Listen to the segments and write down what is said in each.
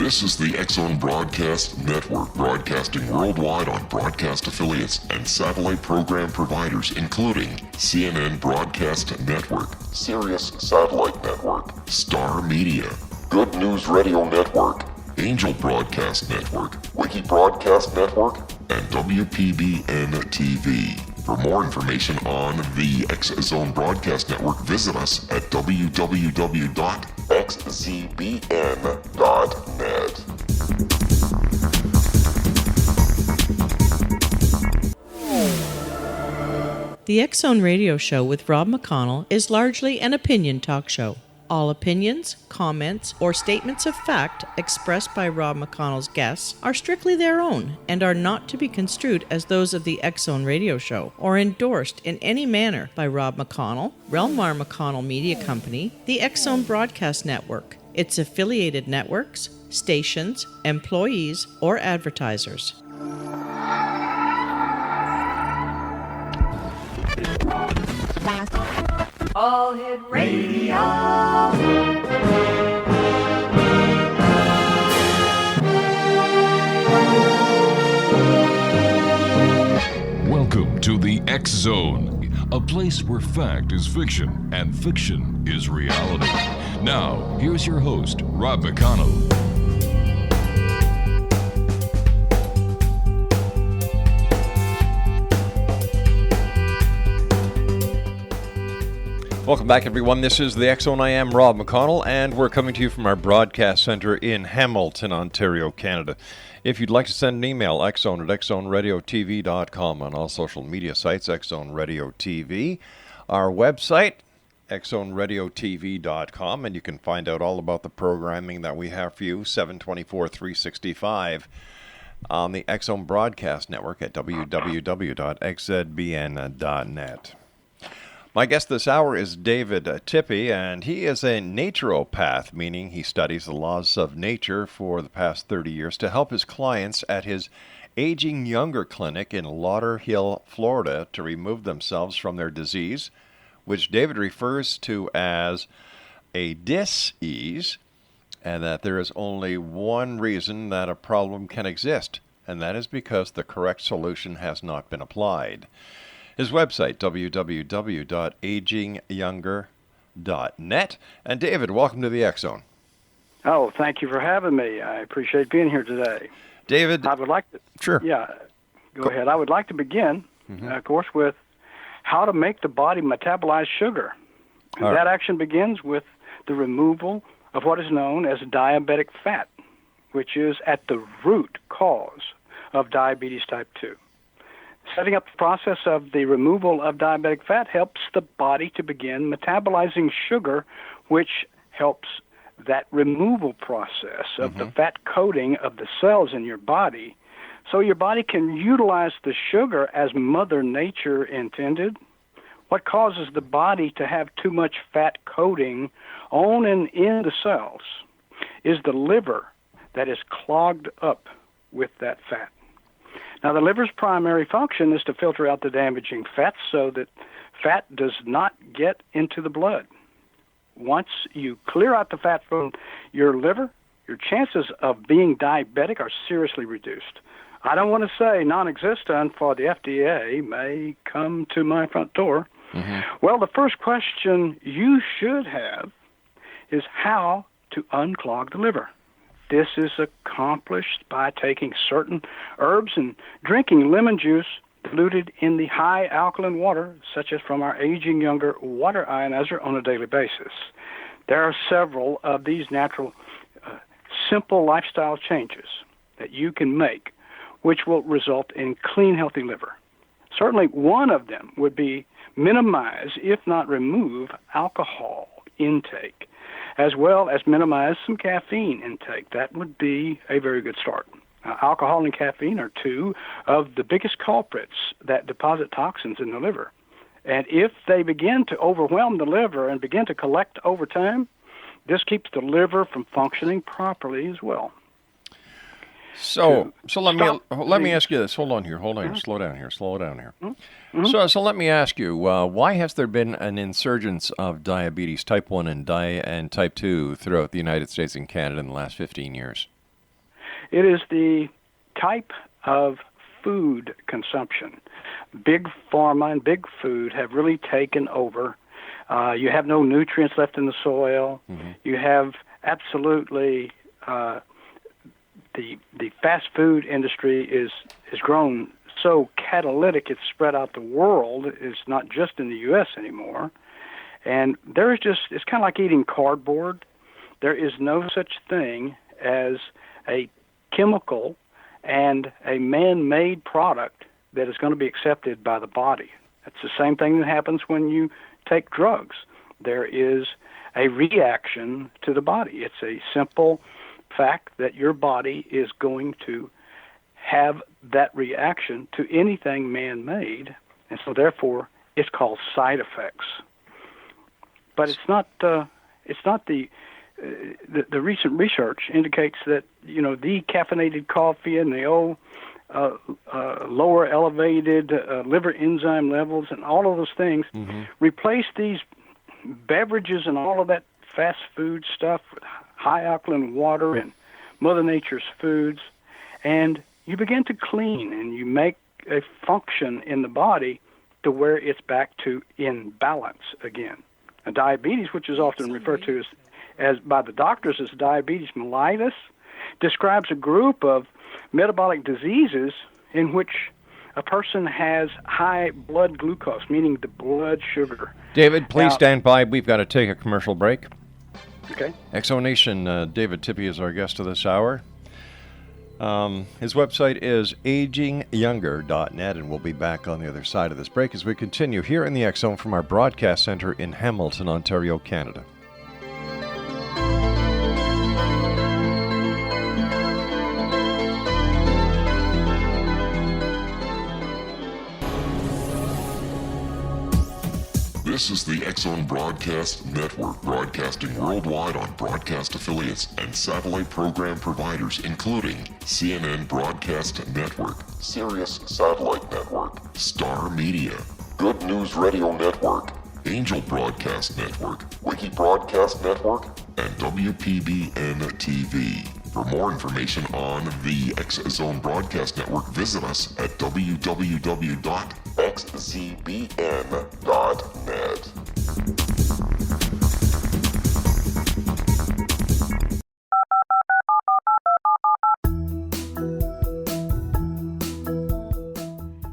This is the X-Zone Broadcast Network, broadcasting worldwide on broadcast affiliates and satellite program providers, including CNN Broadcast Network, Sirius Satellite Network, Star Media, Good News Radio Network, Angel Broadcast Network, Wiki Broadcast Network, and WPBN TV. For more information on the X-Zone Broadcast Network, visit us at www.xzbn.net. The X-Zone Radio Show with Rob McConnell is largely an opinion talk show. All opinions, comments, or statements of fact expressed by Rob McConnell's guests are strictly their own and are not to be construed as those of the X-Zone Radio Show or endorsed in any manner by Rob McConnell, Relmar McConnell Media Company, the X-Zone Broadcast Network, its affiliated networks, stations, employees, or advertisers. All Hit Radio. Welcome to the X-Zone, a place where fact is fiction and fiction is reality. Now, here's your host, Rob McConnell. Welcome back, everyone. This is the X-Zone. I am Rob McConnell, and we're coming to you from our broadcast center in Hamilton, Ontario, Canada. If you'd like to send an email, xzone at xzoneradiotv.com, on all social media sites, X-Zone Radio TV. Our website, xzoneradiotv.com, and you can find out all about the programming that we have for you, 7/24/365, on the X-Zone Broadcast Network at www.xzbn.net. My guest this hour is David Tippie, and he is a naturopath, meaning he studies the laws of nature for the past 30 years to help his clients at his Aging Younger clinic in Lauderhill, Florida, to remove themselves from their disease, which David refers to as a dis-ease, and that there is only one reason that a problem can exist, and that is because the correct solution has not been applied. His website, www.agingyounger.net. And David, welcome to the X-Zone. Oh, thank you for having me. I appreciate being here today. David, I would like to... Sure. Yeah, go ahead. I would like to begin, of course, with how to make the body metabolize sugar. And All right. that action begins with the removal of what is known as diabetic fat, which is at the root cause of diabetes type 2. Setting up the process of the removal of diabetic fat helps the body to begin metabolizing sugar, which helps that removal process of the fat coating of the cells in your body, so your body can utilize the sugar as Mother Nature intended. What causes the body to have too much fat coating on and in the cells is the liver that is clogged up with that fat. Now, the liver's primary function is to filter out the damaging fats so that fat does not get into the blood. Once you clear out the fat from your liver, your chances of being diabetic are seriously reduced. I don't want to say non-existent, for the FDA may come to my front door. Well, the first question you should have is how to unclog the liver. This is accomplished by taking certain herbs and drinking lemon juice diluted in the high alkaline water, such as from our Aging Younger water ionizer, on a daily basis. There are several of these natural, simple lifestyle changes that you can make, which will result in clean, healthy liver. Certainly one of them would be minimize, if not remove, alcohol intake, as well as minimize some caffeine intake. That would be a very good start. Alcohol and caffeine are two of the biggest culprits that deposit toxins in the liver. And if they begin to overwhelm the liver and begin to collect over time, this keeps the liver from functioning properly as well. So let me ask you this. Hold on here. Slow down here. So let me ask you, why has there been an insurgence of diabetes type 1 and type 2 throughout the United States and Canada in the last 15 years? It is the type of food consumption. Big pharma and big food have really taken over. You have no nutrients left in the soil. Mm-hmm. You have absolutely the fast food industry is grown so catalytic it's spread out the world. It's not just in the U.S. anymore. And it's kind of like eating cardboard. There is no such thing as a chemical and a man-made product that is going to be accepted by the body. That's the same thing that happens when you take drugs. There is a reaction to the body. It's a simple fact that your body is going to have that reaction to anything man-made, and so therefore it's called side effects. But it's not the recent research indicates that decaffeinated coffee and the lower elevated liver enzyme levels and all of those things replace these beverages and all of that fast food stuff with high alkaline water and Mother Nature's foods, and you begin to clean and you make a function in the body to where it's back to in balance again. And diabetes, which is often referred to as by the doctors as diabetes mellitus, describes a group of metabolic diseases in which a person has high blood glucose, meaning the blood sugar. David, please stand by. We've got to take a commercial break. Okay. Exonation, David Tippie is our guest of this hour. His website is agingyounger.net, and we'll be back on the other side of this break as we continue here in the X Zone from our broadcast center in Hamilton, Ontario, Canada. This is the X Zone Broadcast Network, broadcasting worldwide on broadcast affiliates and satellite program providers, including CNN Broadcast Network, Sirius Satellite Network, Star Media, Good News Radio Network, Angel Broadcast Network, Wiki Broadcast Network, and WPBN TV. For more information on the X Zone Broadcast Network, visit us at www.xzbn.net.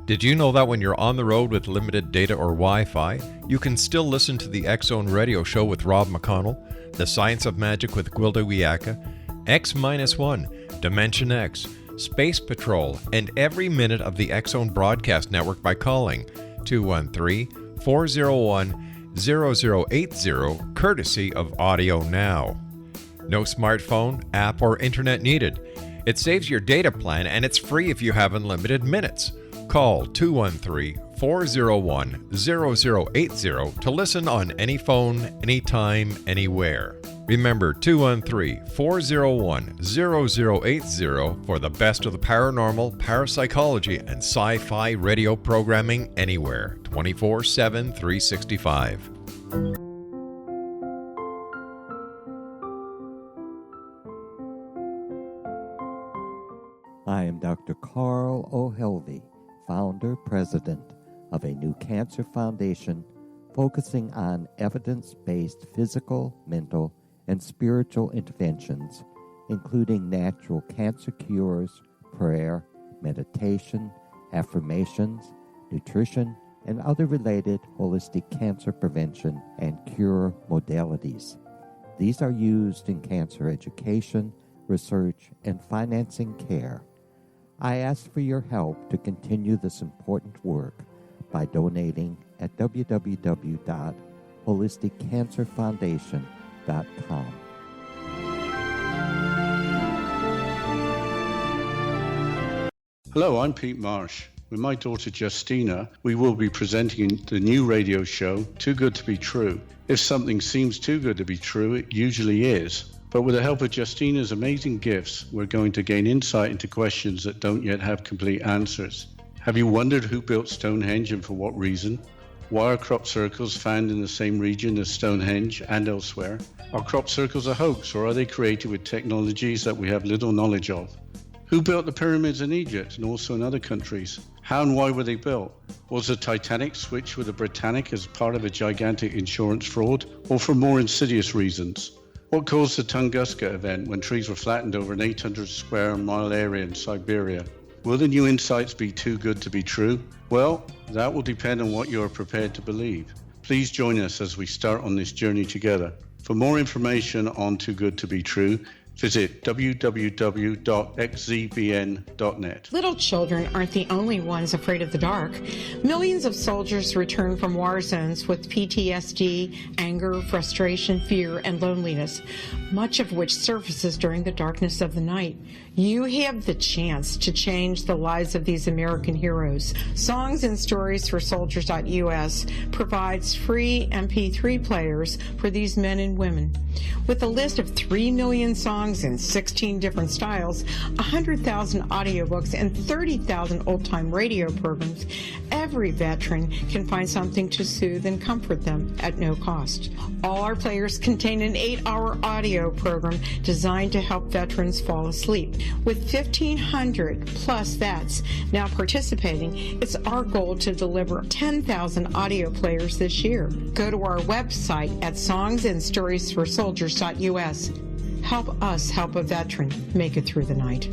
Did you know that when you're on the road with limited data or Wi-Fi, you can still listen to the X Zone Radio Show with Rob McConnell, The Science of Magic with Gwilda Wiyaka, X-1, Dimension X, Space Patrol, and every minute of the X Zone Broadcast Network by calling 213-401-0080, courtesy of Audio Now. No smartphone, app, or internet needed. It saves your data plan, and it's free if you have unlimited minutes. Call 213-401-0080 to listen on any phone, anytime, anywhere. Remember 213-401-0080 for the best of the paranormal, parapsychology, and sci-fi radio programming anywhere, 24/7, 365. I am Dr. Carl O'Helvey, founder, president of a new cancer foundation focusing on evidence-based physical, mental, and spiritual interventions, including natural cancer cures, prayer, meditation, affirmations, nutrition, and other related holistic cancer prevention and cure modalities. These are used in cancer education, research, and financing care. I ask for your help to continue this important work by donating at www.holisticcancerfoundation.com. Hello, I'm Pete Marsh. With my daughter Justina, we will be presenting the new radio show, Too Good to Be True. If something seems too good to be true, it usually is. But with the help of Justina's amazing gifts, we're going to gain insight into questions that don't yet have complete answers. Have you wondered who built Stonehenge and for what reason? Why are crop circles found in the same region as Stonehenge and elsewhere? Are crop circles a hoax, or are they created with technologies that we have little knowledge of? Who built the pyramids in Egypt and also in other countries? How and why were they built? Was the Titanic switched with the Britannic as part of a gigantic insurance fraud, or for more insidious reasons? What caused the Tunguska event when trees were flattened over an 800 square mile area in Siberia? Will the new insights be too good to be true? Well, that will depend on what you are prepared to believe. Please join us as we start on this journey together. For more information on Too Good to Be True, visit www.xzbn.net. Little children aren't the only ones afraid of the dark. Millions of soldiers return from war zones with PTSD, anger, frustration, fear, and loneliness, much of which surfaces during the darkness of the night. You have the chance to change the lives of these American heroes. Songs and Stories for Soldiers.us provides free MP3 players for these men and women. With a list of 3 million songs in 16 different styles, 100,000 audiobooks, and 30,000 old-time radio programs, every veteran can find something to soothe and comfort them at no cost. All our players contain an 8-hour audio program designed to help veterans fall asleep. With 1,500 plus vets now participating, it's our goal to deliver 10,000 audio players this year. Go to our website at songsandstoriesforsoldiers.us. Help us help a veteran make it through the night.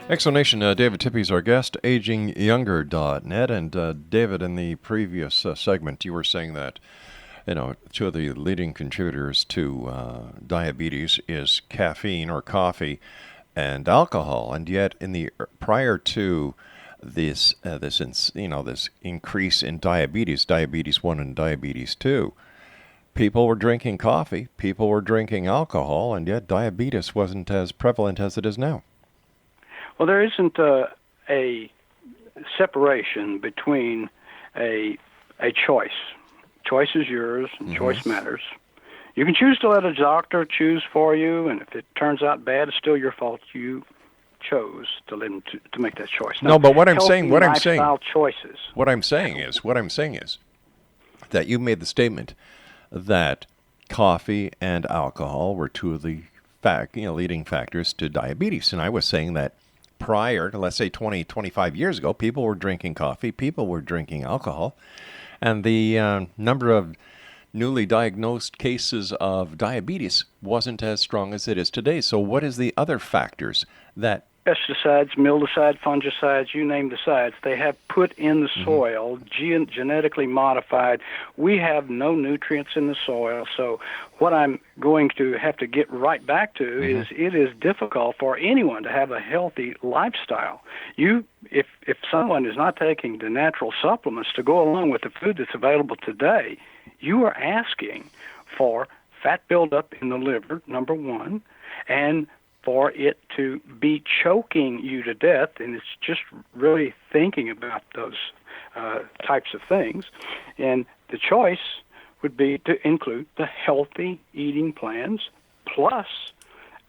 Exonation, David Tippie is our guest, agingyounger.net. And David, in the previous segment, you were saying that, two of the leading contributors to diabetes is caffeine or coffee and alcohol. And yet, prior to this increase in diabetes 1 and diabetes 2, people were drinking coffee, people were drinking alcohol, and yet diabetes wasn't as prevalent as it is now. Well, there isn't a separation between a choice. Choice is yours, and choice matters. You can choose to let a doctor choose for you, and if it turns out bad, it's still your fault. You chose to let him to make that choice. Now, no, but what I'm saying is that you made the statement that coffee and alcohol were two of the leading factors to diabetes, and I was saying that prior to, let's say, 20, 25 years ago, people were drinking coffee, people were drinking alcohol, and the number of newly diagnosed cases of diabetes wasn't as strong as it is today. So what is the other factors that... Pesticides, mildicides, fungicides, you name the sides, they have put in the soil, genetically modified. We have no nutrients in the soil, so what I'm going to have to get right back to is it is difficult for anyone to have a healthy lifestyle. If someone is not taking the natural supplements to go along with the food that's available today, you are asking for fat buildup in the liver, number one, and for it to be choking you to death, and it's just really thinking about those types of things. And the choice would be to include the healthy eating plans, plus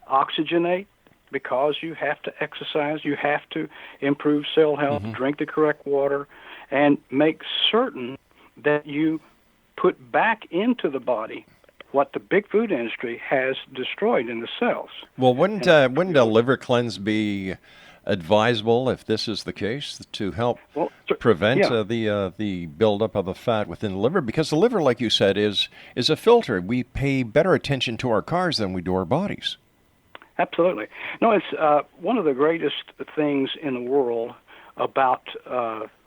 oxygenate, because you have to exercise, you have to improve cell health, drink the correct water, and make certain that you put back into the body what the big food industry has destroyed in the cells. Well, wouldn't a liver cleanse be advisable, if this is the case, to help prevent the buildup of the fat within the liver? Because the liver, like you said, is a filter. We pay better attention to our cars than we do our bodies. Absolutely. No, it's one of the greatest things in the world about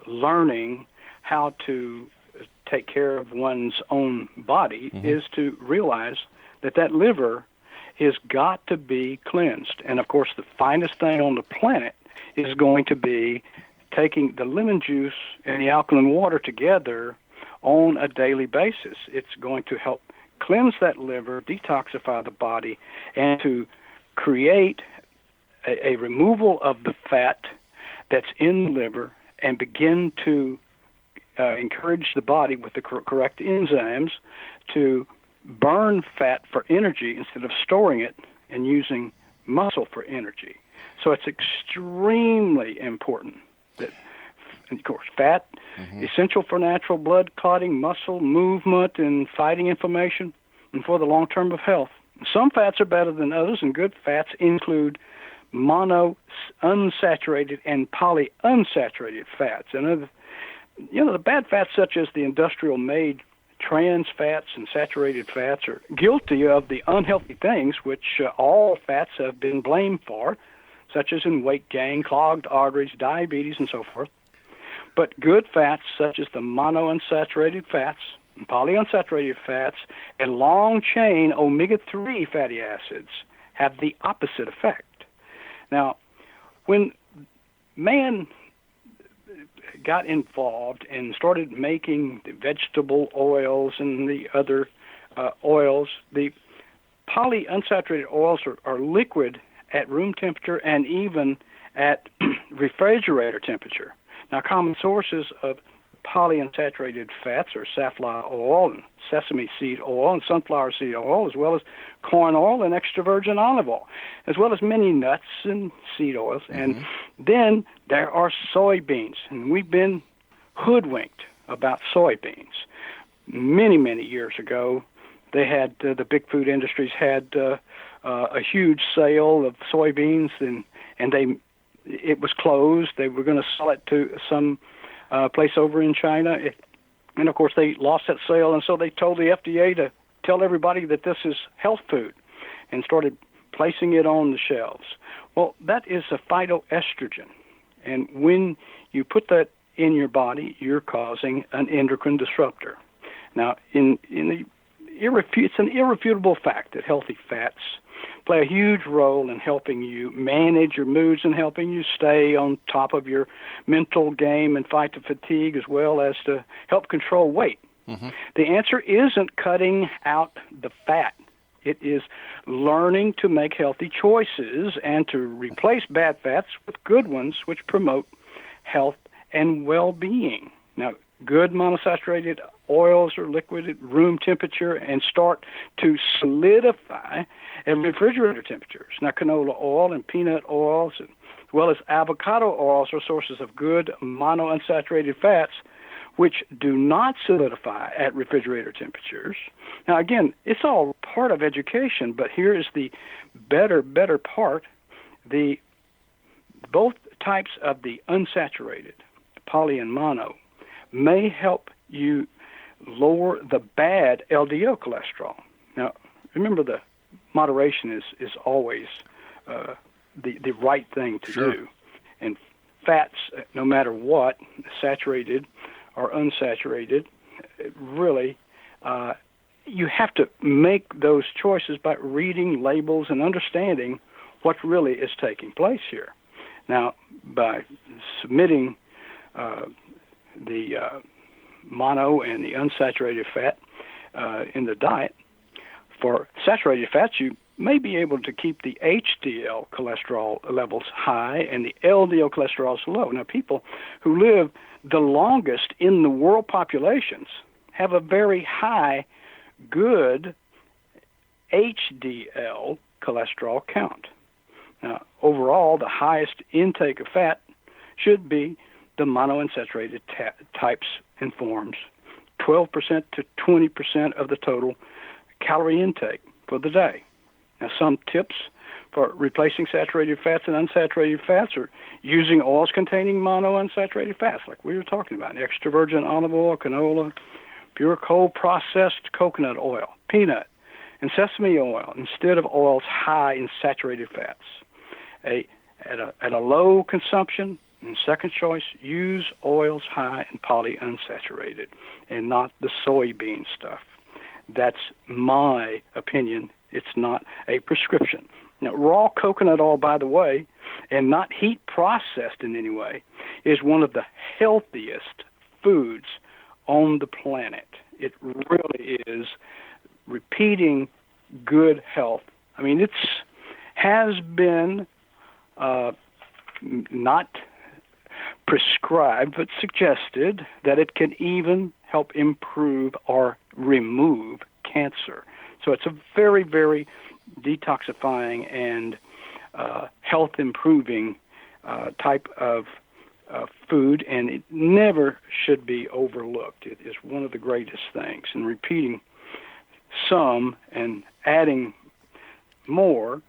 learning how to take care of one's own body is to realize that liver has got to be cleansed. And, of course, the finest thing on the planet is going to be taking the lemon juice and the alkaline water together on a daily basis. It's going to help cleanse that liver, detoxify the body, and to create a removal of the fat that's in the liver and begin to encourage the body with the correct enzymes to burn fat for energy instead of storing it and using muscle for energy. So it's extremely important that, and of course, fat, essential for natural blood clotting, muscle movement, and fighting inflammation. and for the long term of health. Some fats are better than others, and good fats include monounsaturated and polyunsaturated fats. And the bad fats, such as the industrial-made trans fats and saturated fats, are guilty of the unhealthy things which all fats have been blamed for, such as in weight gain, clogged arteries, diabetes, and so forth. But good fats, such as the monounsaturated fats, and polyunsaturated fats, and long-chain omega-3 fatty acids have the opposite effect. Now, when man got involved and started making the vegetable oils and the other oils, the polyunsaturated oils are liquid at room temperature and even at refrigerator temperature. Now, common sources of polyunsaturated fats are safflower oil and sesame seed oil and sunflower seed oil, as well as corn oil and extra virgin olive oil, as well as many nuts and seed oils. And then there are soybeans, and we've been hoodwinked about soybeans. Many, many years ago, they had the big food industries had a huge sale of soybeans, and it was closed. They were going to sell it to some place over in China. And, of course, they lost that sale, and so they told the FDA to tell everybody that this is health food and started placing it on the shelves. Well, that is a phytoestrogen, and when you put that in your body, you're causing an endocrine disruptor. Now, it's an irrefutable fact that healthy fats play a huge role in helping you manage your moods and helping you stay on top of your mental game and fight the fatigue, as well as to help control weight. The answer isn't cutting out the fat. It is learning to make healthy choices and to replace bad fats with good ones which promote health and well-being. Now, good monosaturated oils are liquid at room temperature and start to solidify at refrigerator temperatures. Now, canola oil and peanut oils, as well as avocado oils, are sources of good monounsaturated fats which do not solidify at refrigerator temperatures. Now, again, it's all part of education, but here is the better part. Both types of the unsaturated, poly and mono, may help you lower the bad LDL cholesterol. Now, remember, the moderation is always the right thing to do. And fats, no matter what, saturated or unsaturated, really, you have to make those choices by reading labels and understanding what really is taking place here. Now, by submitting the mono and the unsaturated fat in the diet, for saturated fats, you may be able to keep the HDL cholesterol levels high and the LDL cholesterol low. Now, people who live the longest in the world populations have a very high, good HDL cholesterol count. Now, overall, the highest intake of fat should be the monounsaturated types and forms, 12% to 20% of the total calorie intake for the day. Now, some tips for replacing saturated fats and unsaturated fats are using oils containing monounsaturated fats, like we were talking about, extra virgin olive oil, canola, pure cold processed coconut oil, peanut, and sesame oil instead of oils high in saturated fats. At a low consumption, and second choice, use oils high in polyunsaturated and not the soybean stuff. That's my opinion. It's not a prescription. Now, raw coconut oil, by the way, and not heat processed in any way, is one of the healthiest foods on the planet. It really is repeating good health. I mean, it has been not prescribed, but suggested that it can even help improve or remove cancer. So it's a very, very detoxifying and health-improving type of food, and it never should be overlooked. It is one of the greatest things. And repeating some and adding more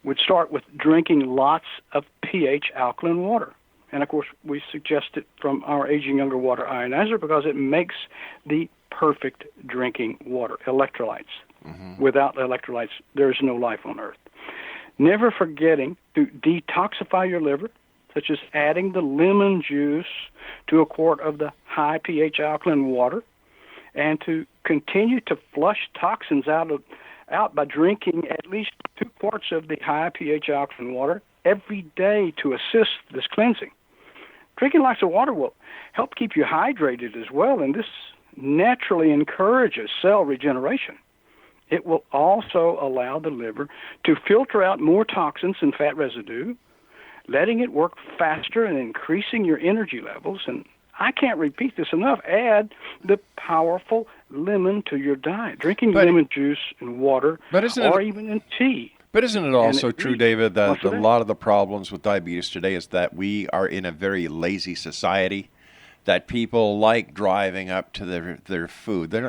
would start with drinking lots of pH alkaline water. And of course, we suggest it from our Aging Younger Water Ionizer because it makes the perfect drinking water, electrolytes. Without electrolytes, there is no life on Earth. Never forgetting to detoxify your liver, such as adding the lemon juice to a quart of the high pH alkaline water, and to continue to flush toxins out by drinking at least 2 quarts of the high pH alkaline water every day to assist this cleansing. Drinking lots of water will help keep you hydrated as well, and this naturally encourages cell regeneration. It will also allow the liver to filter out more toxins and fat residue, letting it work faster and increasing your energy levels. And I can't repeat this enough. Add the powerful lemon to your diet. Drinking lemon juice in water or even in tea. But isn't it also true, David, that a lot of the problems with diabetes today is that we are in a very lazy society? That people like driving up to their food. They're,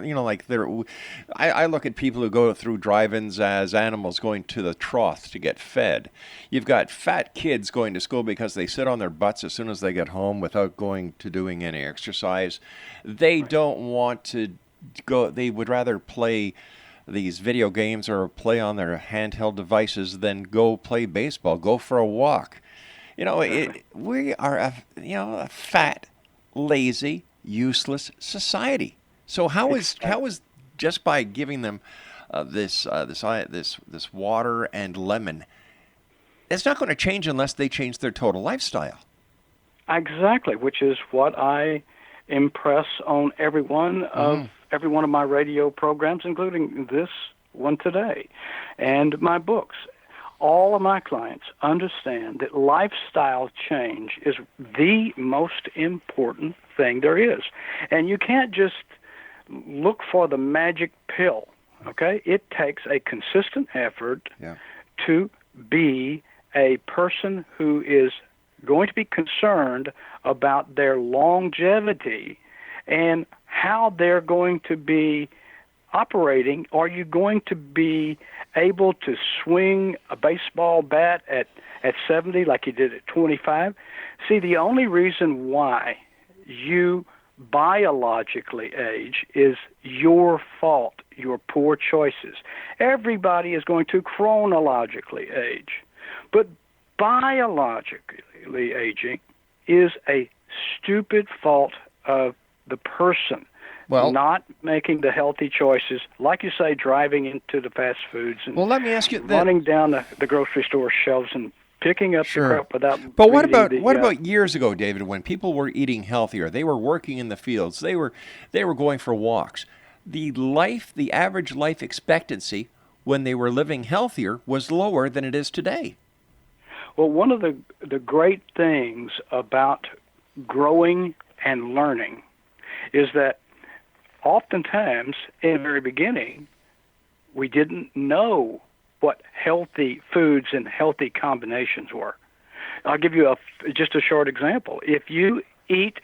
I look at people who go through drive-ins as animals going to the trough to get fed. You've got fat kids going to school because they sit on their butts as soon as they get home without going to doing any exercise. They don't want to go. They would rather play these video games or play on their handheld devices than go play baseball, go for a walk. We are a fat, lazy, useless society. So how is just by giving them this water and lemon, it's not going to change unless they change their total lifestyle. Exactly, which is what I impress on every one of my radio programs, including this one today, and my books. All of my clients understand that lifestyle change is the most important thing there is. And you can't just look for the magic pill, okay? It takes a consistent effort to be a person who is going to be concerned about their longevity and how they're going to be operating. Are you going to be able to swing a baseball bat at 70 like you did at 25? See, the only reason why you biologically age is your fault, your poor choices. Everybody is going to chronologically age, but biologically aging is a stupid fault of the person. Not making the healthy choices, like you say, driving into the fast foods and let me ask you running down the grocery store shelves and picking up the crap without. But what about years ago, David, when people were eating healthier? They were working in the fields. They were going for walks. The average life expectancy when they were living healthier was lower than it is today. Well, one of the great things about growing and learning is that oftentimes, in the very beginning, we didn't know what healthy foods and healthy combinations were. I'll give you just a short example. If you eat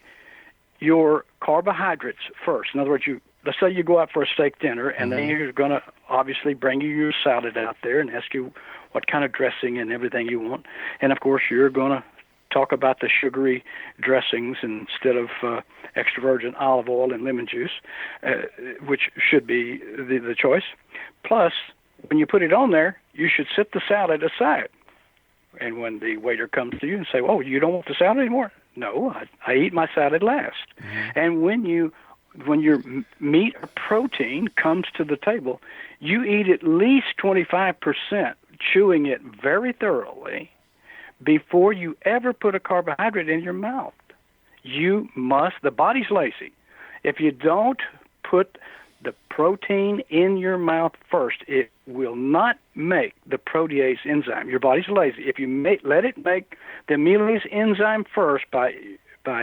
your carbohydrates first, in other words, let's say you go out for a steak dinner, and then you're going to obviously bring you your salad out there and ask you what kind of dressing and everything you want. And, of course, you're going to talk about the sugary dressings instead of extra virgin olive oil and lemon juice, which should be the choice. Plus, when you put it on there, you should set the salad aside. And when the waiter comes to you and say, "Oh, you don't want the salad anymore?" No, I eat my salad last. And when your meat or protein comes to the table, you eat at least 25%, chewing it very thoroughly before you ever put a carbohydrate in your mouth. The body's lazy. If you don't put the protein in your mouth first, it will not make the protease enzyme. Your body's lazy. If you let it make the amylase enzyme first by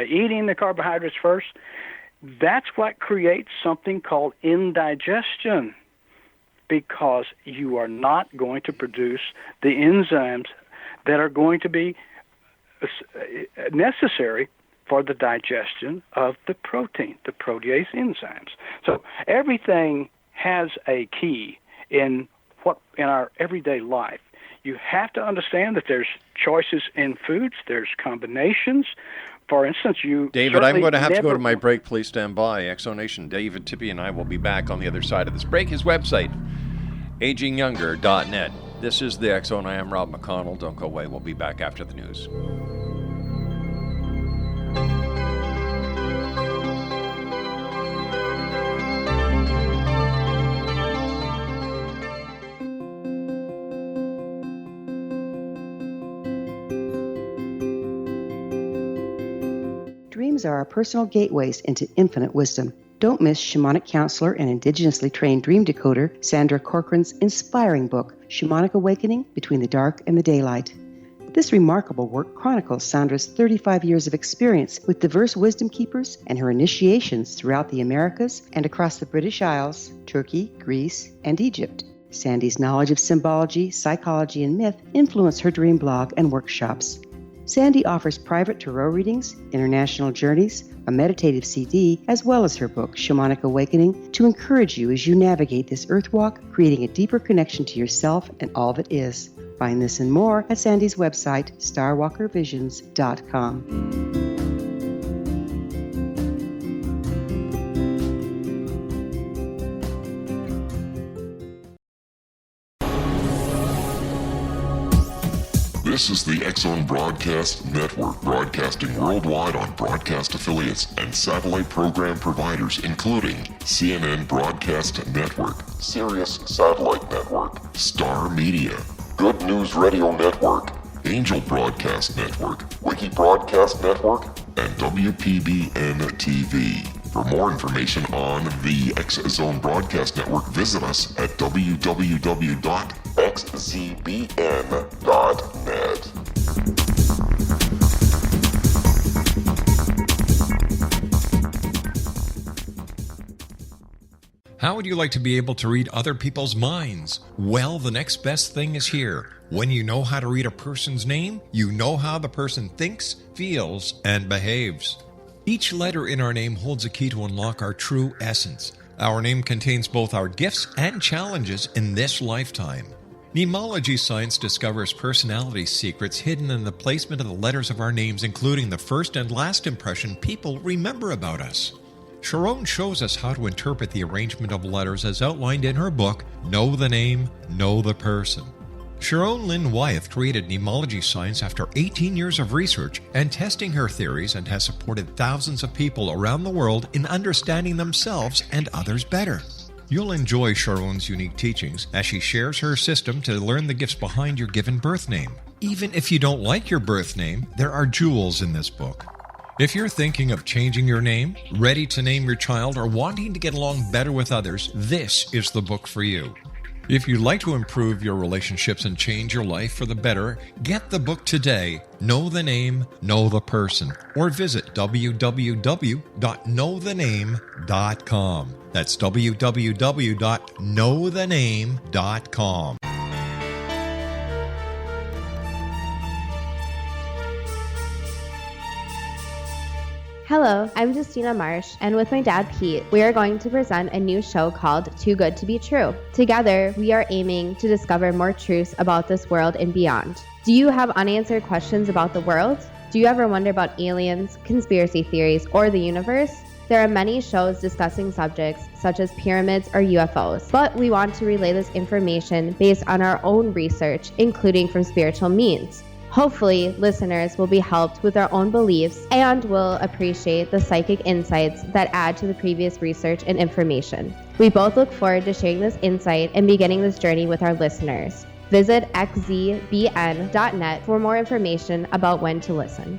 eating the carbohydrates first, that's what creates something called indigestion, because you are not going to produce the enzymes that are going to be necessary for the digestion of the protein, the protease enzymes. So everything has a key in our everyday life. You have to understand that there's choices in foods, there's combinations. For instance, David, I'm going to have to go to my break. Please stand by. Exonation, David Tippie and I will be back on the other side of this break. His website, agingyounger.net. This is the X Zone. I am Rob McConnell. Don't go away. We'll be back after the news. Dreams are our personal gateways into infinite wisdom. Don't miss shamanic counselor and indigenously trained dream decoder Sandra Corcoran's inspiring book, Shamanic Awakening Between the Dark and the Daylight. This remarkable work chronicles Sandra's 35 years of experience with diverse wisdom keepers and her initiations throughout the Americas and across the British Isles, Turkey, Greece, and Egypt. Sandy's knowledge of symbology, psychology, and myth influence her dream blog and workshops. Sandy offers private tarot readings, international journeys, a meditative CD, as well as her book, Shamanic Awakening, to encourage you as you navigate this earth walk, creating a deeper connection to yourself and all that is. Find this and more at Sandy's website, starwalkervisions.com. This is the X Zone Broadcast Network, broadcasting worldwide on broadcast affiliates and satellite program providers, including CNN Broadcast Network, Sirius Satellite Network, Star Media, Good News Radio Network, Angel Broadcast Network, Wiki Broadcast Network, and WPBN TV. For more information on the X Zone Broadcast Network, visit us at www.xzbn.net. How would you like to be able to read other people's minds? Well, the next best thing is here. When you know how to read a person's name, you know how the person thinks, feels, and behaves. Each letter in our name holds a key to unlock our true essence. Our name contains both our gifts and challenges in this lifetime. Mnemology science discovers personality secrets hidden in the placement of the letters of our names, including the first and last impression people remember about us. Sharon shows us how to interpret the arrangement of letters as outlined in her book, Know the Name, Know the Person. Sharon Lynn Wyeth created mnemology science after 18 years of research and testing her theories, and has supported thousands of people around the world in understanding themselves and others better. You'll enjoy Sharon's unique teachings as she shares her system to learn the gifts behind your given birth name. Even if you don't like your birth name, there are jewels in this book. If you're thinking of changing your name, ready to name your child, or wanting to get along better with others, this is the book for you. If you'd like to improve your relationships and change your life for the better, get the book today, Know the Name, Know the Person, or visit www.knowthename.com. That's www.knowthename.com. Hello, I'm Justina Marsh, and with my dad Pete, we are going to present a new show called Too Good to Be True. Together, we are aiming to discover more truths about this world and beyond. Do you have unanswered questions about the world? Do you ever wonder about aliens, conspiracy theories, or the universe? There are many shows discussing subjects such as pyramids or UFOs, but we want to relay this information based on our own research, including from spiritual means. Hopefully, listeners will be helped with their own beliefs and will appreciate the psychic insights that add to the previous research and information. We both look forward to sharing this insight and beginning this journey with our listeners. Visit xzbn.net for more information about when to listen.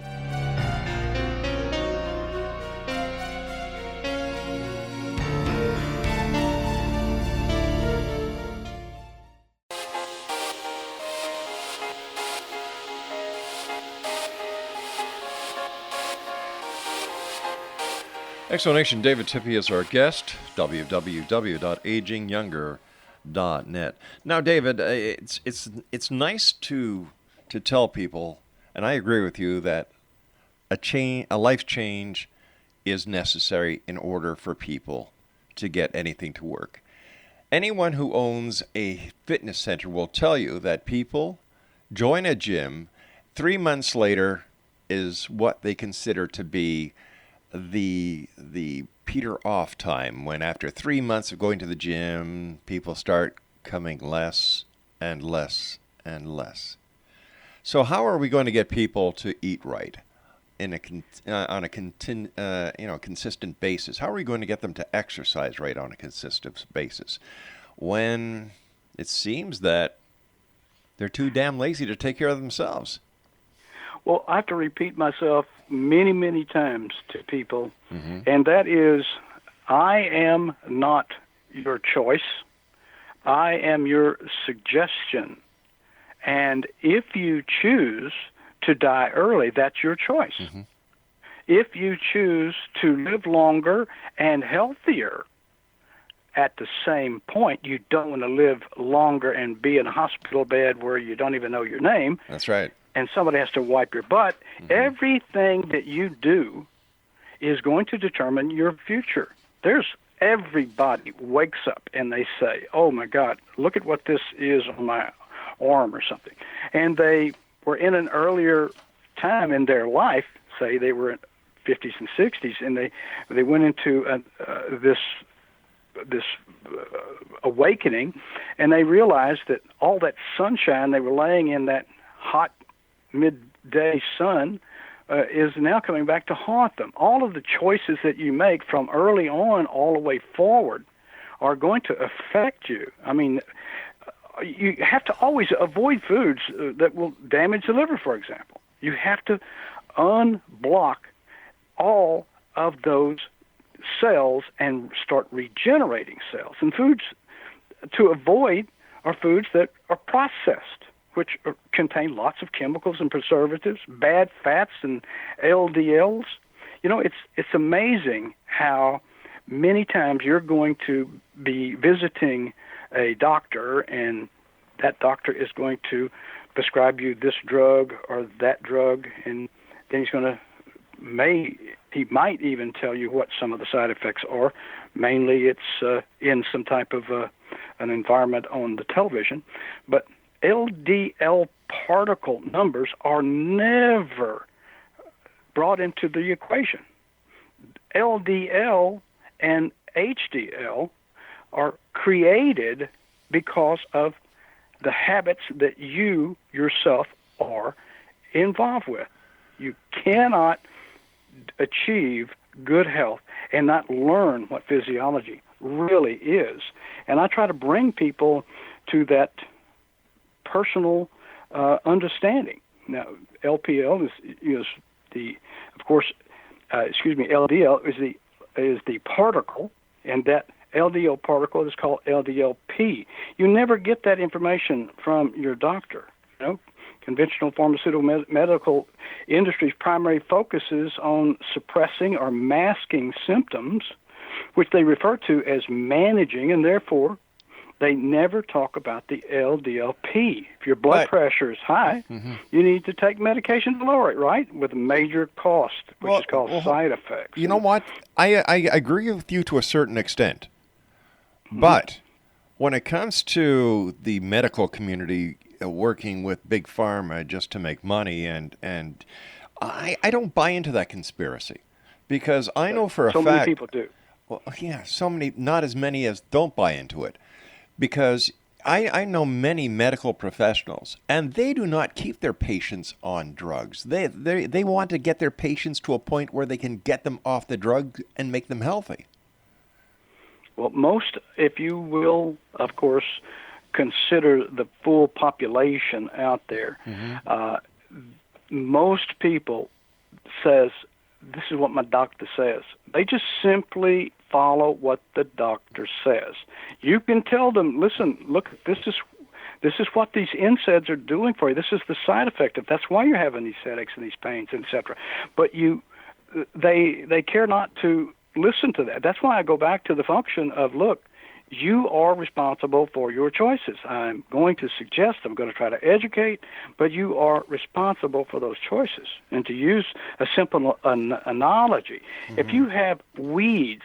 Exonation, David Tippie is our guest, www.agingyounger.net. Now, David, it's nice to tell people, and I agree with you, that a life change is necessary in order for people to get anything to work. Anyone who owns a fitness center will tell you that people join a gym 3 months later is what they consider to be the peter off time, when after 3 months of going to the gym, people start coming less and less and less. So how are we going to get people to eat right on a consistent basis? How are we going to get them to exercise right on a consistent basis when it seems that they're too damn lazy to take care of themselves? Well, I have to repeat myself many, many times to people, and that is, I am not your choice. I am your suggestion. And if you choose to die early, that's your choice. If you choose to live longer and healthier, at the same point, you don't want to live longer and be in a hospital bed where you don't even know your name. That's right. And somebody has to wipe your butt. Everything that you do is going to determine your future. Everybody wakes up and they say, oh my God, look at what this is on my arm or something. And they were in an earlier time in their life, say they were in 50s and 60s, and they went into this awakening, and they realized that all that sunshine, they were laying in that hot midday sun, is now coming back to haunt them. All of the choices that you make from early on all the way forward are going to affect you. I mean, you have to always avoid foods that will damage the liver, for example. You have to unblock all of those cells and start regenerating cells. And foods to avoid are foods that are processed, which contain lots of chemicals and preservatives, bad fats and LDLs. You know, it's amazing how many times you're going to be visiting a doctor, and that doctor is going to prescribe you this drug or that drug, and then he might even tell you what some of the side effects are. Mainly it's in some type of an environment on the television. But LDL particle numbers are never brought into the equation. LDL and HDL are created because of the habits that you yourself are involved with. You cannot achieve good health and not learn what physiology really is. And I try to bring people to that personal understanding. Now, LPL is the, of course, LDL is the particle, and that LDL particle is called LDLP. You never get that information from your doctor. You know, conventional pharmaceutical medical industry's primary focus is on suppressing or masking symptoms, which they refer to as managing, and therefore they never talk about the LDLP. If your blood pressure is high, you need to take medication to lower it, right? With a major cost, which is called side effects. You know what? I agree with you to a certain extent. But when it comes to the medical community working with Big Pharma just to make money, and I don't buy into that conspiracy, because I know for a fact... So many people do. Well, yeah, so many, not as many as don't buy into it. Because I know many medical professionals, and they do not keep their patients on drugs. They want to get their patients to a point where they can get them off the drug and make them healthy. Well, most, if you will, of course, consider the full population out there, most people says, this is what my doctor says. They just simply follow what the doctor says. You can tell them, listen, look, this is what these NSAIDs are doing for you. This is the side effect of. That's why you're having these headaches and these pains, etc. But they care not to listen to that. That's why I go back to the function of, look, you are responsible for your choices. I'm going to suggest, I'm going to try to educate, but you are responsible for those choices. And to use a simple analogy, if you have weeds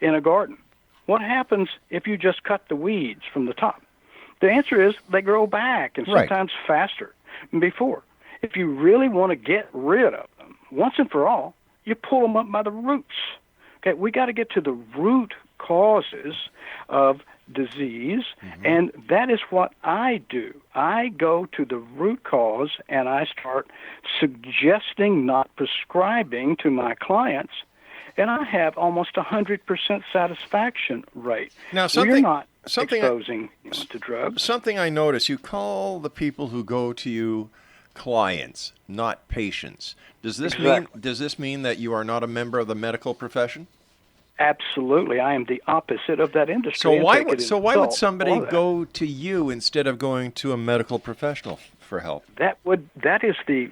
in a garden what happens if you just cut the weeds from the top? The answer is they grow back, and sometimes faster than before. If you really want to get rid of them, once and for all, you pull them up by the roots. Okay, we got to get to the root causes of disease, and that is what I do. I go to the root cause, and I start suggesting, not prescribing to my clients, and I have almost 100% satisfaction rate. Now, we're not something exposing to drugs. Something I notice, you call the people who go to you clients, not patients. Does this mean that you are not a member of the medical profession? Absolutely, I am the opposite of that industry. So why would somebody go to you instead of going to a medical professional for help? That is the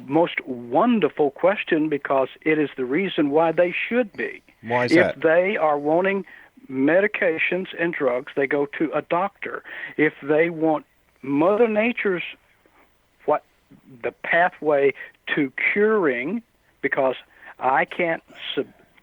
most wonderful question, because it is the reason why they should be. Why is that? If they are wanting medications and drugs, they go to a doctor. If they want Mother Nature's the pathway to curing, because I can't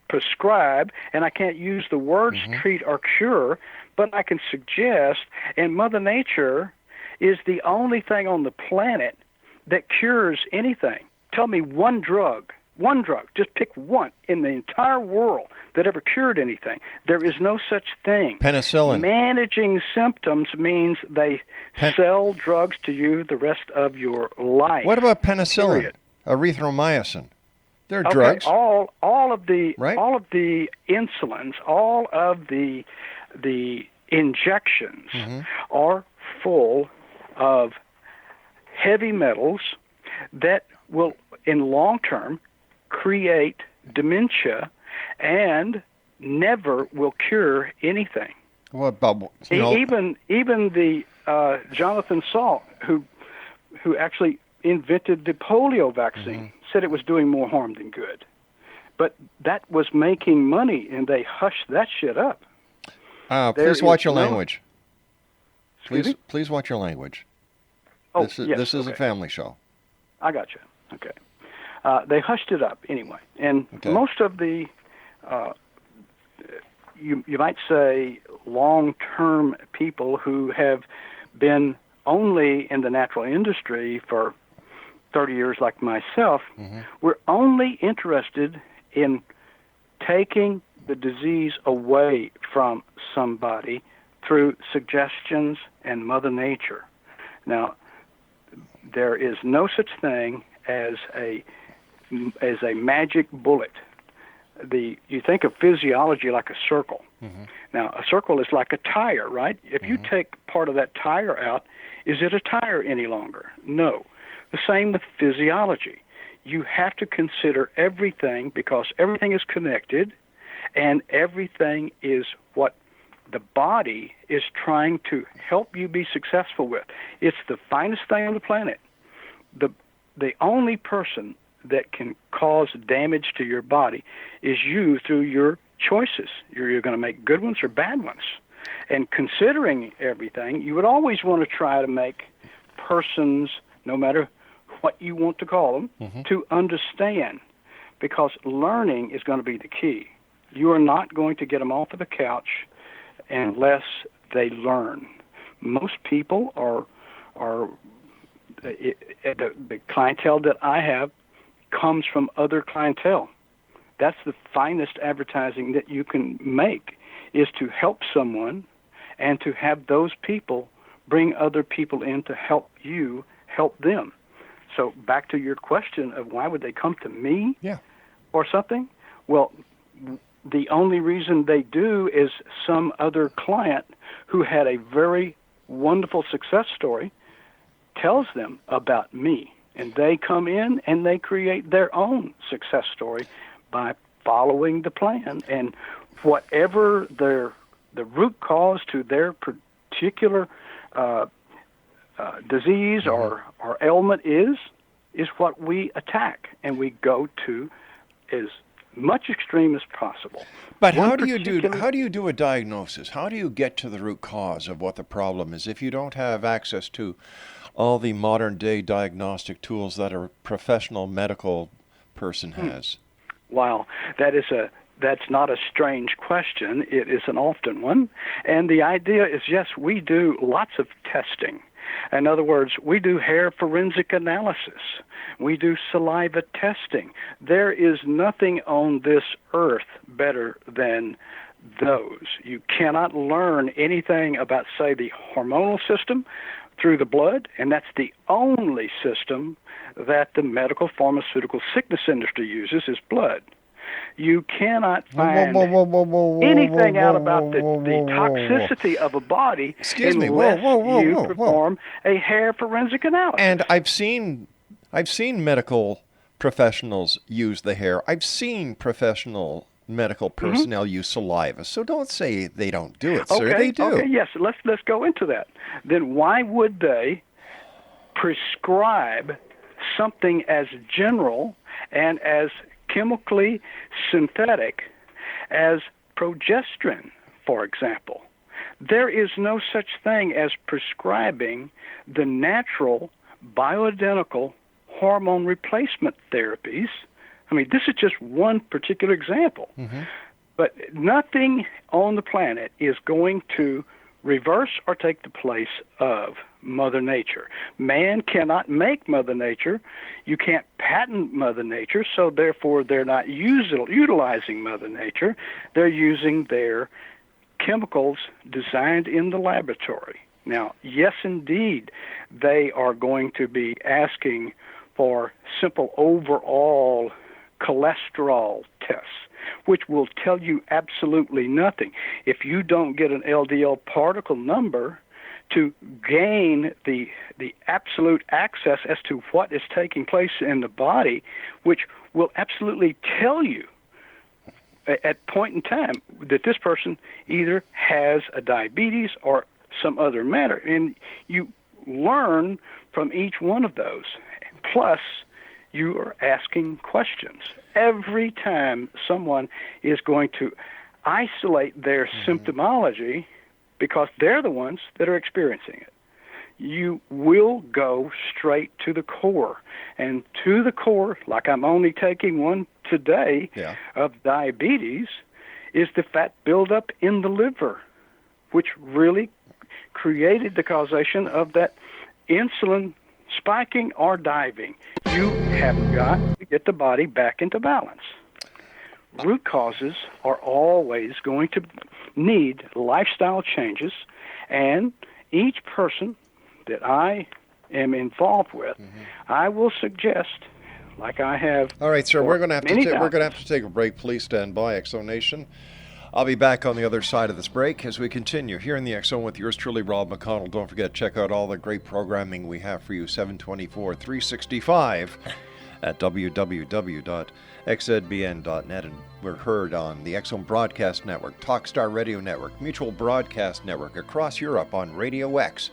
prescribe and I can't use the words treat or cure, but I can suggest, and Mother Nature is the only thing on the planet that cures anything. Tell me one drug, just pick one in the entire world that ever cured anything. There is no such thing. Penicillin. Managing symptoms means they sell drugs to you the rest of your life. What about penicillin? Period. Erythromycin. They're Okay, drugs. all of the insulins, all of the injections are full of heavy metals that will, in long term, create dementia and never will cure anything. What about even the Jonathan Salk, who actually invented the polio vaccine, said it was doing more harm than good. But that was making money, and they hushed that shit up. Please watch your language. Please watch your language. Oh, this is a family show. I got you. Okay. They hushed it up anyway. And most of the, you might say, long-term people who have been only in the natural industry for 30 years like myself, we're only interested in taking the disease away from somebody through suggestions and Mother Nature. Now, there is no such thing as a magic bullet. You think of physiology like a circle. Now, a circle is like a tire, right? If you take part of that tire out, is it a tire any longer? No. The same with physiology. You have to consider everything, because everything is connected, and everything is what the body is trying to help you be successful with. It's the finest thing on the planet. The only person that can cause damage to your body is you through your choices. You're going to make good ones or bad ones. And considering everything, you would always want to try to make persons, no matter what you want to call them, to understand, because learning is going to be the key. You are not going to get them off of the couch unless they learn. Most people the clientele that I have comes from other clientele. That's the finest advertising that you can make, is to help someone and to have those people bring other people in to help you help them. So back to your question of why would they come to me or something? Well, the only reason they do is some other client who had a very wonderful success story tells them about me. And they come in and they create their own success story by following the plan. And whatever the root cause to their particular disease or ailment is what we attack, and we go to as much extreme as possible. But how do you do a diagnosis? How do you get to the root cause of what the problem is if you don't have access to all the modern day diagnostic tools that a professional medical person has? Wow, that is that's not a strange question. It is an often one. And the idea is, yes, we do lots of testing. In other words, we do hair forensic analysis. We do saliva testing. There is nothing on this earth better than those. You cannot learn anything about, say, the hormonal system through the blood, and that's the only system that the medical pharmaceutical sickness industry uses is blood. You cannot find anything out about the toxicity of a body unless you perform a hair forensic analysis. And I've seen medical professionals use the hair. I've seen professional medical personnel use saliva. So don't say they don't do it, sir. They do. Okay, yes. Let's go into that. Then why would they prescribe something as general and as chemically synthetic as progesterone, for example? There is no such thing as prescribing the natural bioidentical hormone replacement therapies. I mean, this is just one particular example. But nothing on the planet is going to reverse or take the place of Mother Nature. Man cannot make Mother Nature. You can't patent Mother Nature, so therefore they're not utilizing Mother Nature. They're using their chemicals designed in the laboratory. Now, yes, indeed, they are going to be asking for simple overall cholesterol tests, which will tell you absolutely nothing. If you don't get an LDL particle number to gain the absolute access as to what is taking place in the body, which will absolutely tell you at point in time that this person either has a diabetes or some other matter. And you learn from each one of those. Plus, you are asking questions. Every time someone is going to isolate their symptomology, because they're the ones that are experiencing it, you will go straight to the core. And to the core, like I'm only taking one today of diabetes, is the fat buildup in the liver, which really created the causation of that insulin spiking or diving. You have got to get the body back into balance. Root causes are always going to need lifestyle changes, and each person that I am involved with, I will suggest, like I have. All right, sir, we're going to have to take a break. Please stand by, X-Zone Nation. I'll be back on the other side of this break as we continue here in the X-Zone with yours truly, Rob McConnell. Don't forget to check out all the great programming we have for you 7/24, 365 at www.xzbn.net. And we're heard on the X-Zone Broadcast Network, Talkstar Radio Network, Mutual Broadcast Network across Europe on Radio X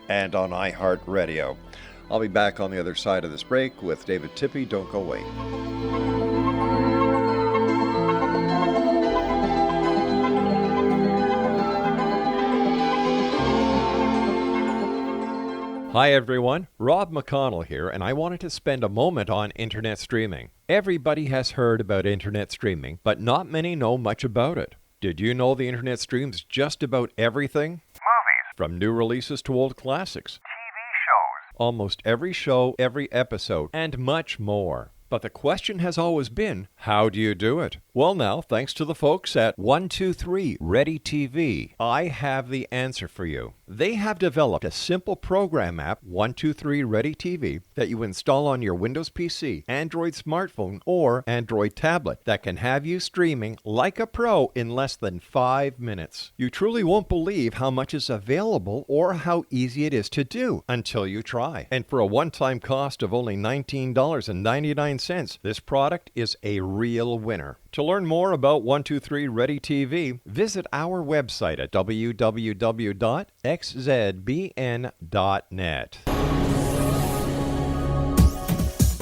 and on iHeartRadio. I'll be back on the other side of this break with David Tippie. Don't go away. Hi everyone, Rob McConnell here, and I wanted to spend a moment on internet streaming. Everybody has heard about internet streaming, but not many know much about it. Did you know the internet streams just about everything? Movies. From new releases to old classics. TV shows. Almost every show, every episode, and much more. But the question has always been, how do you do it? Well now, thanks to the folks at 123 Ready TV, I have the answer for you. They have developed a simple program app, 123 Ready TV, that you install on your Windows PC, Android smartphone, or Android tablet that can have you streaming like a pro in less than 5 minutes. You truly won't believe how much is available or how easy it is to do until you try. And for a one-time cost of only $19.99, this product is a real winner. To learn more about 123 Ready TV, visit our website at www.xzbn.net.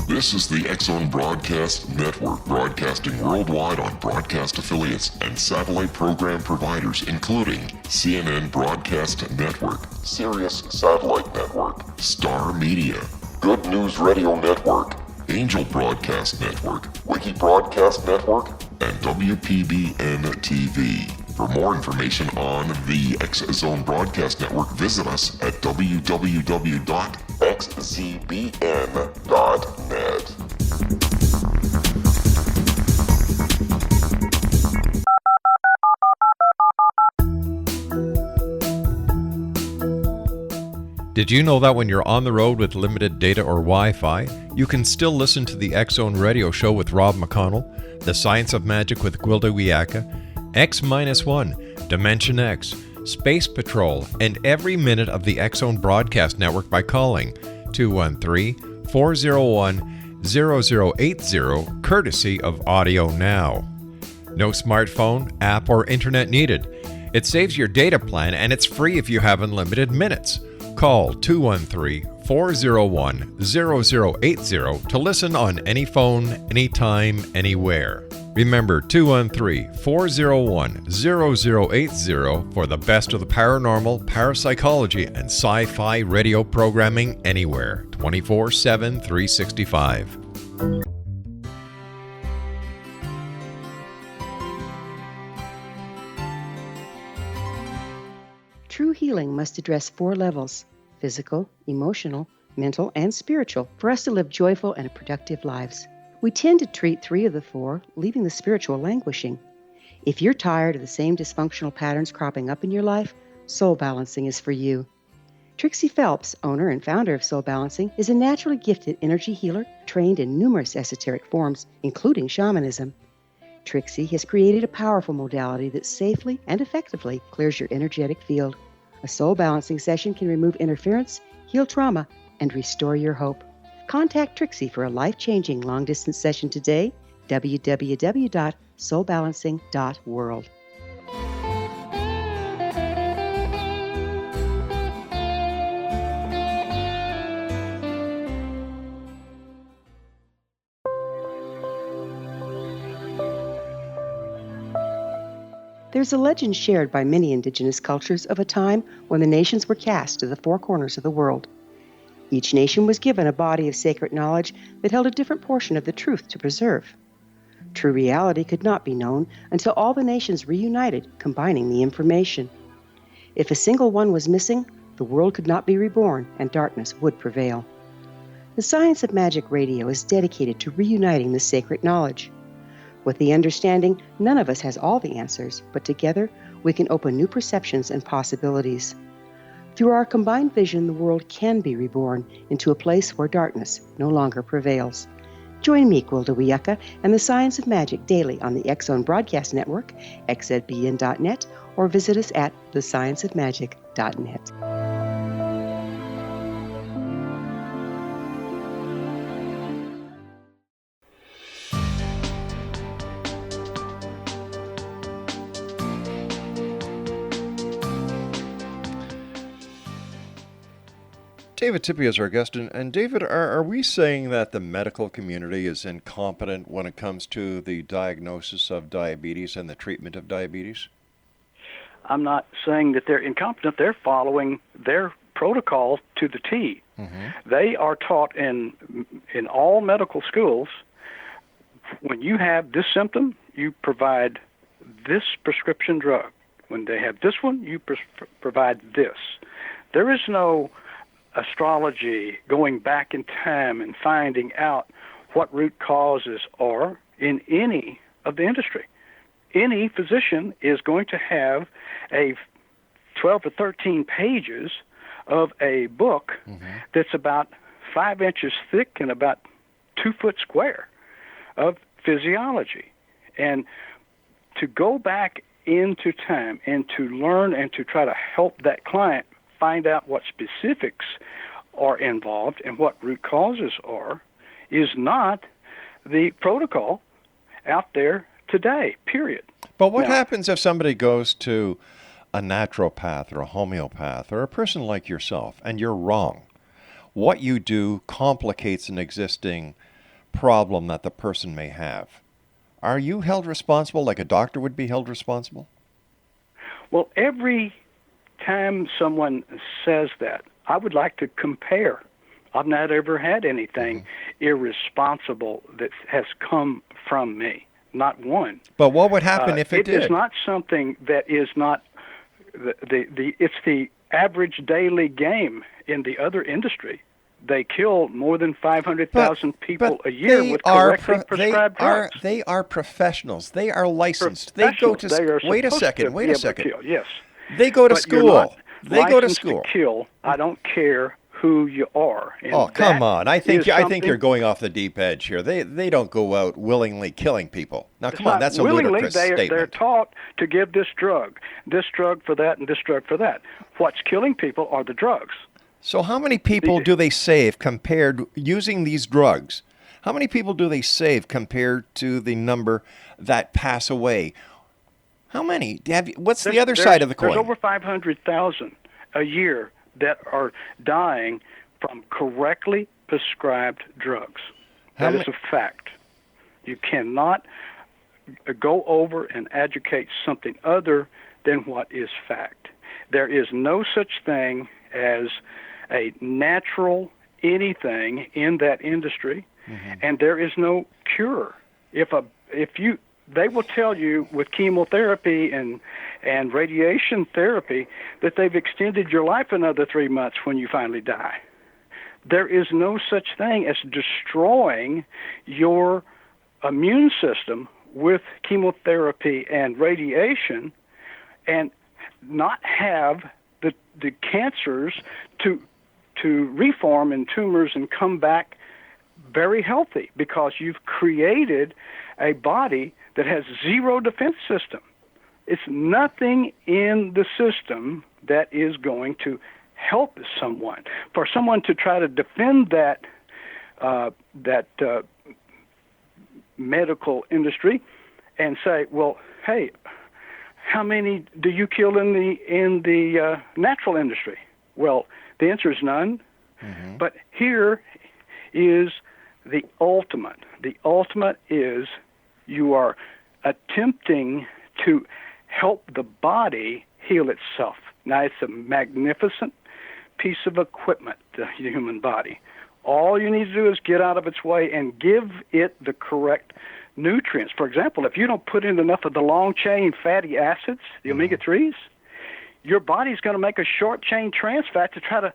This is the X-Zone Broadcast Network, broadcasting worldwide on broadcast affiliates and satellite program providers, including CNN Broadcast Network, Sirius Satellite Network, Star Media, Good News Radio Network, Angel Broadcast Network, Wiki Broadcast Network, and WPBN TV. For more information on the X Zone Broadcast Network, visit us at www.xzbn.net. Did you know that when you're on the road with limited data or Wi-Fi, you can still listen to the X Zone Radio Show with Rob McConnell, The Science of Magic with Gwilda Wiyaka, X-1, Dimension X, Space Patrol, and every minute of the X Zone Broadcast Network by calling 213-401-0080, courtesy of Audio Now. No smartphone, app, or internet needed. It saves your data plan and it's free if you have unlimited minutes. Call 213-401-0080 to listen on any phone, anytime, anywhere. Remember 213-401-0080 for the best of the paranormal, parapsychology, and sci-fi radio programming anywhere, 24/7, 365. True healing must address 4 levels: physical, emotional, mental, and spiritual, for us to live joyful and productive lives. We tend to treat 3 of the 4, leaving the spiritual languishing. If you're tired of the same dysfunctional patterns cropping up in your life, Soul Balancing is for you. Trixie Phelps, owner and founder of Soul Balancing, is a naturally gifted energy healer trained in numerous esoteric forms, including shamanism. Trixie has created a powerful modality that safely and effectively clears your energetic field. A soul balancing session can remove interference, heal trauma, and restore your hope. Contact Trixie for a life-changing long-distance session today, www.soulbalancing.world. There's a legend shared by many indigenous cultures of a time when the nations were cast to the 4 corners of the world. Each nation was given a body of sacred knowledge that held a different portion of the truth to preserve. True reality could not be known until all the nations reunited, combining the information. If a single one was missing, the world could not be reborn and darkness would prevail. The Science of Magic Radio is dedicated to reuniting the sacred knowledge. With the understanding, none of us has all the answers, but together we can open new perceptions and possibilities. Through our combined vision, the world can be reborn into a place where darkness no longer prevails. Join me, Gwilda Wiyaka, and the Science of Magic daily on the X Zone Broadcast Network, xzbn.net, or visit us at thescienceofmagic.net. David Tippie is our guest. And David, are we saying that the medical community is incompetent when it comes to the diagnosis of diabetes and the treatment of diabetes? I'm not saying that they're incompetent. They're following their protocol to the T. Mm-hmm. They are taught in all medical schools, when you have this symptom, you provide this prescription drug. When they have this one, you provide this. There is no astrology going back in time and finding out what root causes are in any of the industry. Any physician is going to have a 12 or 13 pages of a book that's about 5 inches thick and about 2 foot square of physiology. And to go back into time and to learn and to try to help that client find out what specifics are involved and what root causes are is not the protocol out there today, period. But what happens if somebody goes to a naturopath or a homeopath or a person like yourself and you're wrong? What you do complicates an existing problem that the person may have. Are you held responsible like a doctor would be held responsible? Well, every time someone says that, I would like to compare. I've not ever had anything irresponsible that has come from me. not one. But what would happen if it did? It is not something that is not it's the average daily game in the other industry. They kill more than 500,000 people a year with correctly prescribed drugs. They are professionals. They are licensed. They go to wait a second. Yes. They go to school. They go to school. To kill. I don't care who you are. And come on! I think you're going off the deep edge here. They don't go out willingly killing people. Now, come on, that's a ludicrous statement. They're taught to give this drug for that, and this drug for that. What's killing people are the drugs. So how many people do they save compared using these drugs? How many people do they save compared to the number that pass away? How many? What's the other side of the coin? There's over 500,000 a year that are dying from correctly prescribed drugs. That is a fact. You cannot go over and educate something other than what is fact. There is no such thing as a natural anything in that industry, and there is no cure. They will tell you with chemotherapy and radiation therapy that they've extended your life another 3 months when you finally die. There is no such thing as destroying your immune system with chemotherapy and radiation and not have the cancers to reform in tumors and come back very healthy, because you've created a body that has zero defense system. It's nothing in the system that is going to help someone. For someone to try to defend that medical industry and say, well, hey, how many do you kill in the natural industry? Well, the answer is none. But here is the ultimate. The ultimate is you are attempting to help the body heal itself. Now, it's a magnificent piece of equipment, the human body. All you need to do is get out of its way and give it the correct nutrients. For example, if you don't put in enough of the long-chain fatty acids, the omega-3s, your body's going to make a short-chain trans fat to try to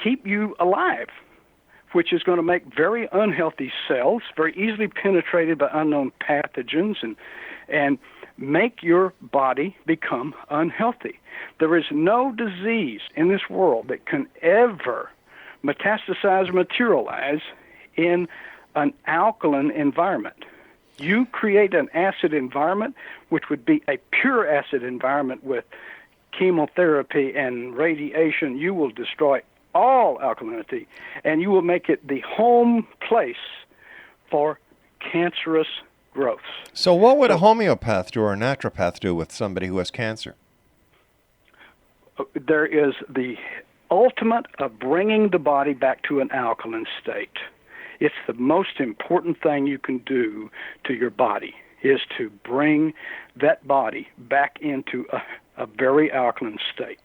keep you alive, which is going to make very unhealthy cells, very easily penetrated by unknown pathogens, and make your body become unhealthy. There is no disease in this world that can ever metastasize or materialize in an alkaline environment. You create an acid environment, which would be a pure acid environment with chemotherapy and radiation, you will destroy all alkalinity, and you will make it the home place for cancerous growths. So what would a homeopath do or a naturopath do with somebody who has cancer? There is the ultimate of bringing the body back to an alkaline state. It's the most important thing you can do to your body, is to bring that body back into a very alkaline state.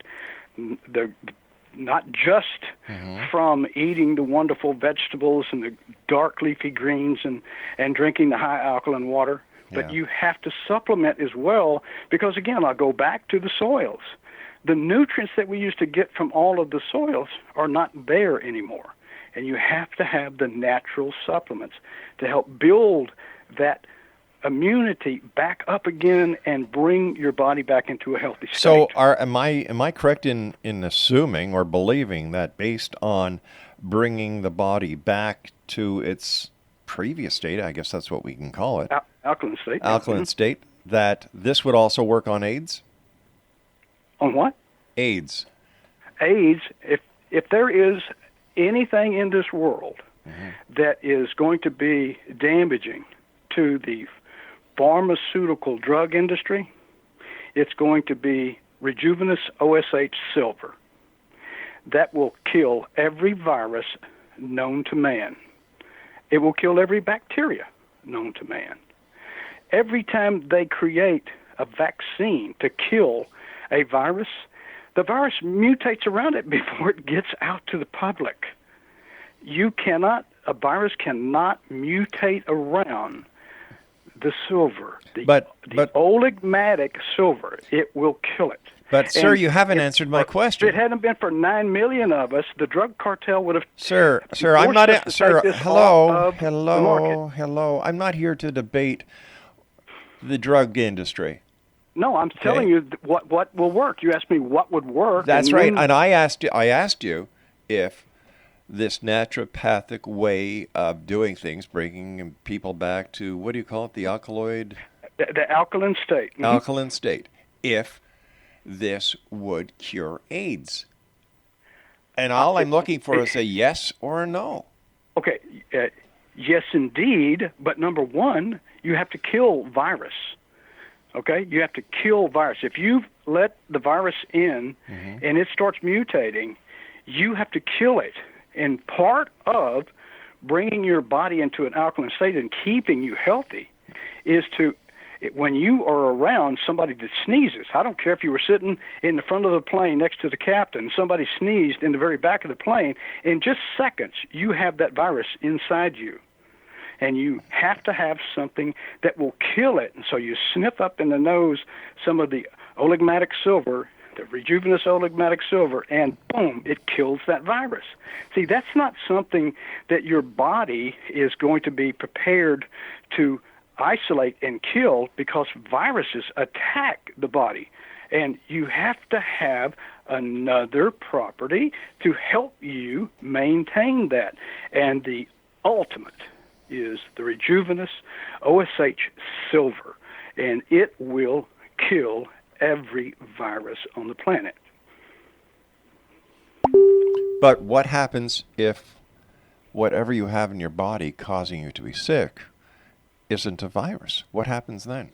Not just from eating the wonderful vegetables and the dark leafy greens and drinking the high alkaline water, but you have to supplement as well, because, again, I'll go back to the soils. The nutrients that we used to get from all of the soils are not there anymore, and you have to have the natural supplements to help build that immunity back up again and bring your body back into a healthy state. So am I correct in assuming or believing that based on bringing the body back to its previous state, I guess that's what we can call it, alkaline state, state, that this would also work on AIDS? On what? AIDS. AIDS, if there is anything in this world that is going to be damaging to the pharmaceutical drug industry, it's going to be Rejuvenous OSH silver. That will kill every virus known to man. It will kill every bacteria known to man. Every time they create a vaccine to kill a virus, the virus mutates around it before it gets out to the public. A virus cannot mutate around the silver, the But oligmatic silver, it will kill it. But, sir, And you haven't if- answered my question. If it hadn't been for 9 million of us, the drug cartel would have. Sir, I'm forced not. us to Sir, take this off of the market. hello. I'm not here to debate the drug industry. No, I'm telling you what will work. You asked me what would work. That's right. And I asked you if this naturopathic way of doing things, bringing people back to, what do you call it, the alkaloid? The alkaline state. Mhm. Alkaline state. If this would cure AIDS. And all I'm looking for is a yes or a no. Okay, yes, indeed. But number one, you have to kill virus. Okay, you have to kill virus. If you let the virus in and it starts mutating, you have to kill it. And part of bringing your body into an alkaline state and keeping you healthy is to, when you are around somebody that sneezes, I don't care if you were sitting in the front of the plane next to the captain, somebody sneezed in the very back of the plane, in just seconds you have that virus inside you. And you have to have something that will kill it. And so you sniff up in the nose some of the oligmatic silver, the rejuvenous oligmatic silver, and boom, it kills that virus. See, that's not something that your body is going to be prepared to isolate and kill, because viruses attack the body. And you have to have another property to help you maintain that. And the ultimate is the rejuvenous OSH silver, and it will kill every virus on the planet. But what happens if whatever you have in your body causing you to be sick isn't a virus? What happens then?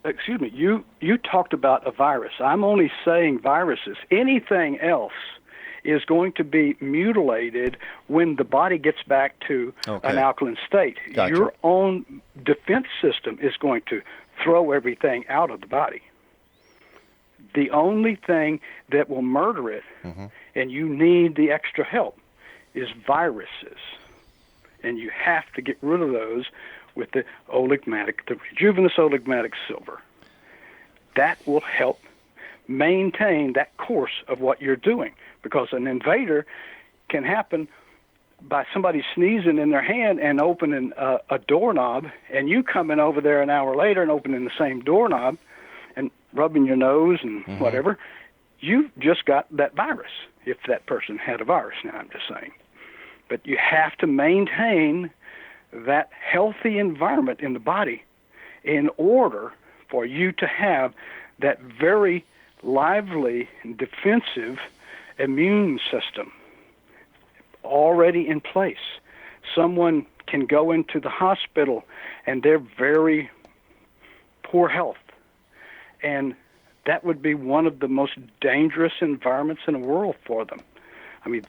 Excuse me, you talked about a virus. I'm only saying viruses. Anything else is going to be mutilated when the body gets back to an alkaline state. Gotcha. Your own defense system is going to throw everything out of the body. The only thing that will murder it, and you need the extra help, is viruses. And you have to get rid of those with the rejuvenous oligmatic silver. That will help maintain that course of what you're doing, because an invader can happen by somebody sneezing in their hand and opening a doorknob, and you coming over there an hour later and opening the same doorknob and rubbing your nose and whatever. You've just got that virus, if that person had a virus. Now, I'm just saying. But you have to maintain that healthy environment in the body in order for you to have that very lively and defensive immune system already in place. Someone can go into the hospital and they're very poor health, and that would be one of the most dangerous environments in the world for them. I mean,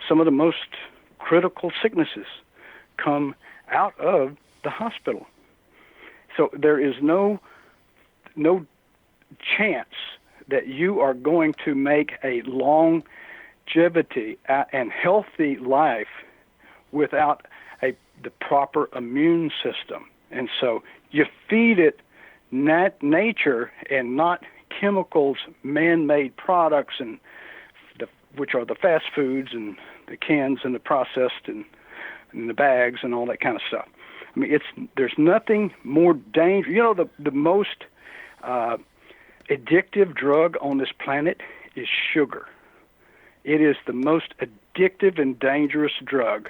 some of the most critical sicknesses come out of the hospital. So there is no chance that you are going to make a longevity and healthy life without the proper immune system. And so you feed it nature and not chemicals, man-made products, and which are the fast foods and the cans and the processed and the bags and all that kind of stuff. I mean, there's nothing more dangerous. You know, the most addictive drug on this planet is sugar. It is the most addictive and dangerous drug.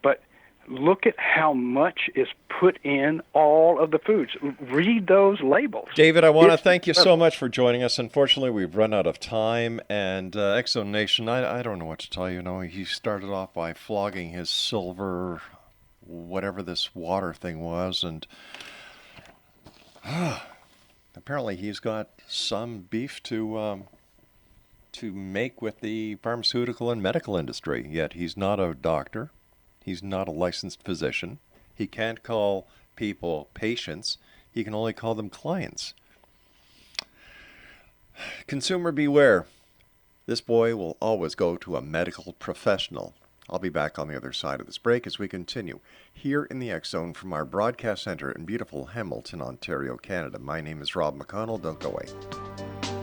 But look at how much is put in all of the foods. Read those labels. David, I want to thank you so much for joining us. Unfortunately, we've run out of time. And Exo Nation, I don't know what to tell you. You know, he started off by flogging his silver, whatever this water thing was, and apparently he's got some beef to make with the pharmaceutical and medical industry. Yet he's not a doctor. He's not a licensed physician. He can't call people patients. He can only call them clients. Consumer beware. This boy will always go to a medical professional. I'll be back on the other side of this break as we continue here in the X Zone from our broadcast center in beautiful Hamilton, Ontario, Canada. My name is Rob McConnell. Don't go away.